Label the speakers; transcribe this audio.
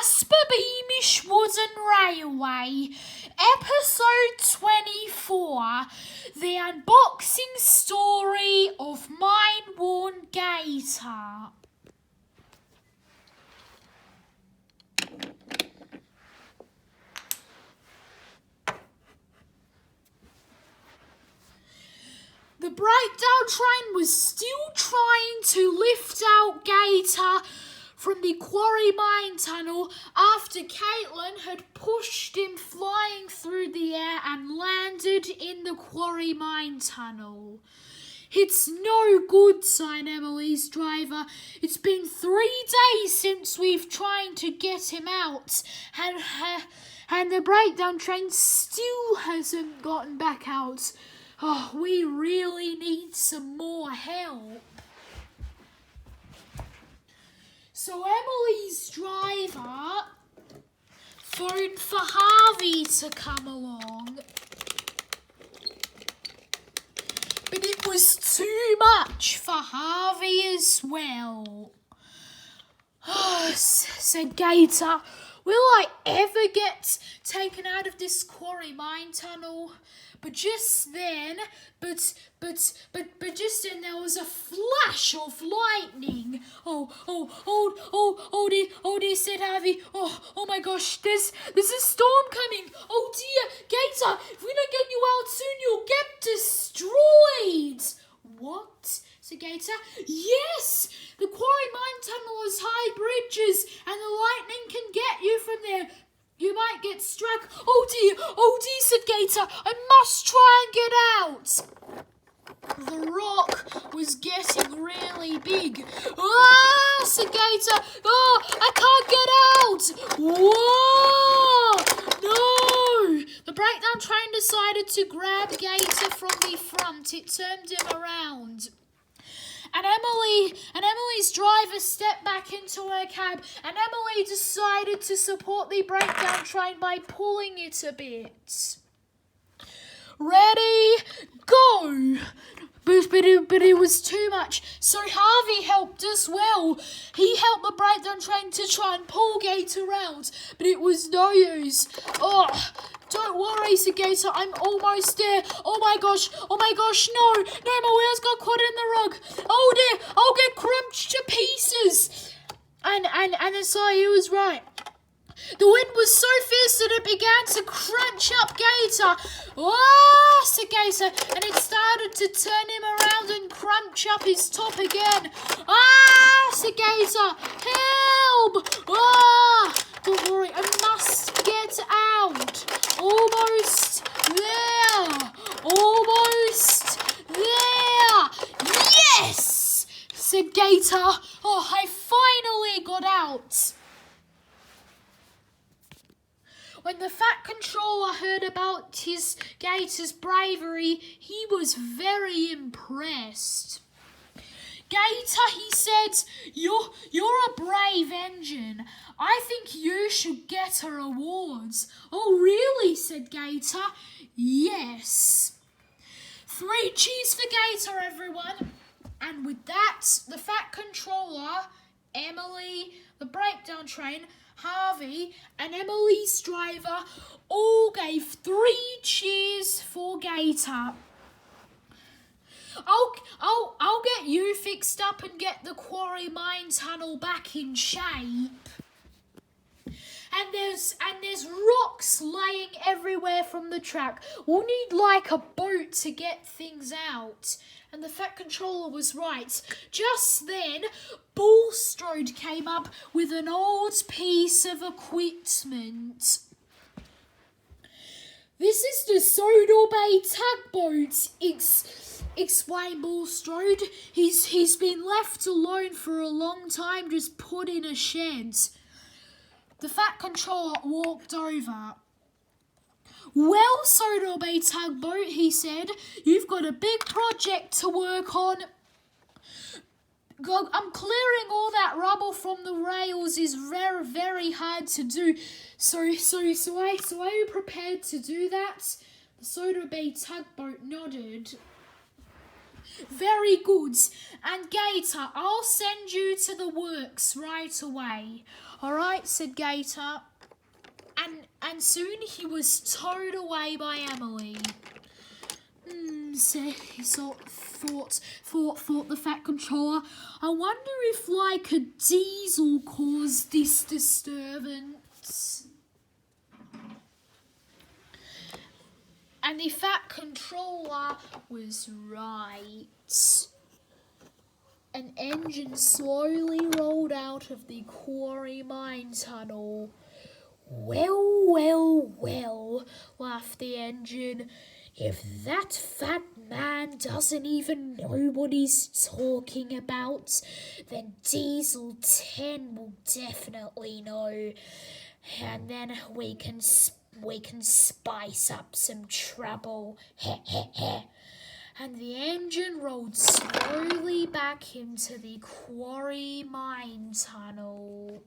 Speaker 1: Jasper Beamish Wooden Railway, Episode 24, The Unboxing Story of Mine-Worn Gator. The breakdown train was still trying to lift out Gator from the quarry mine tunnel after Caitlin had pushed him flying through the air and landed in the quarry mine tunnel. "It's no good," sighed Emily's driver. "It's been 3 days since we've tried to get him out, and the breakdown train still hasn't gotten back out. Oh, we really need some more help." So Emily's driver phoned for Harvey to come along. But it was too much for Harvey as well. Said Gator, "Will I ever get taken out of this quarry mine tunnel?" But just then there was a flash of lightning. Oh dear, said Harvey. Oh my gosh, there's a storm coming. Oh dear, Gator, if we don't get you out soon, you'll get destroyed. What? said Gator. Yes, the quarry mine tunnel has high bridges and the lightning can get you from there. You might get struck. Oh dear, said Gator. I must try and get out. The rock was getting really big. Said Gator. I can't get out. Whoa! No! The breakdown train decided to grab Gator from the front. It turned him around. And Emily's driver stepped back into her cab, and Emily decided to support the breakdown train by pulling it a bit. Ready, go! But it was too much, so Harvey helped as well. He helped the breakdown train to try and pull Gator out, but it was no use. Don't worry, said Gator, I'm almost there. Oh my gosh, no, my wheels got caught in the rug. Oh dear, I'll get crunched to pieces. And so he was right. The wind was so fierce that it began to crunch up Gator. Said Gator, and it started to turn him around and crunch up his top again. Said Gator, help! Don't worry, I must get out. Almost there. Yes, said Gator. I finally got out. When the Fat Controller heard about Gator's bravery, he was very impressed. "Gator," he said, you're a brave engine. I think you should get a reward." "Oh, really?" said Gator. "Yes." 3 cheers for Gator, everyone. And with that, the Fat Controller, Emily, the breakdown train, Harvey, and Emily's driver all gave 3 cheers for Gator. I'll get you fixed up and get the quarry mine tunnel back in shape. And there's rocks laying everywhere from the track. We'll need like a boat to get things out. And the Fat Controller was right. Just then, Bulstrode came up with an old piece of equipment. "This is the Soda Bay tugboat," explained Bulstrode. He's been left alone for a long time, just put in a shed. The Fat Controller walked over. "Well, Soda Bay tugboat," he said, "you've got a big project to work on. I'm clearing all that rubble from the rails is very, very hard to do. So are you prepared to do that?" The Soda Bay tugboat nodded. Very good. And Gator, I'll send you to the works right away. All right, said Gator. And soon he was towed away by Emily. Thought the Fat Controller. I wonder if like a diesel caused this disturbance. And the Fat Controller was right. An engine slowly rolled out of the quarry mine tunnel. Well, laughed the engine. If that fat man doesn't even know what he's talking about, then Diesel 10 will definitely know. And then we can spice up some trouble. And the engine rolled slowly back into the quarry mine tunnel.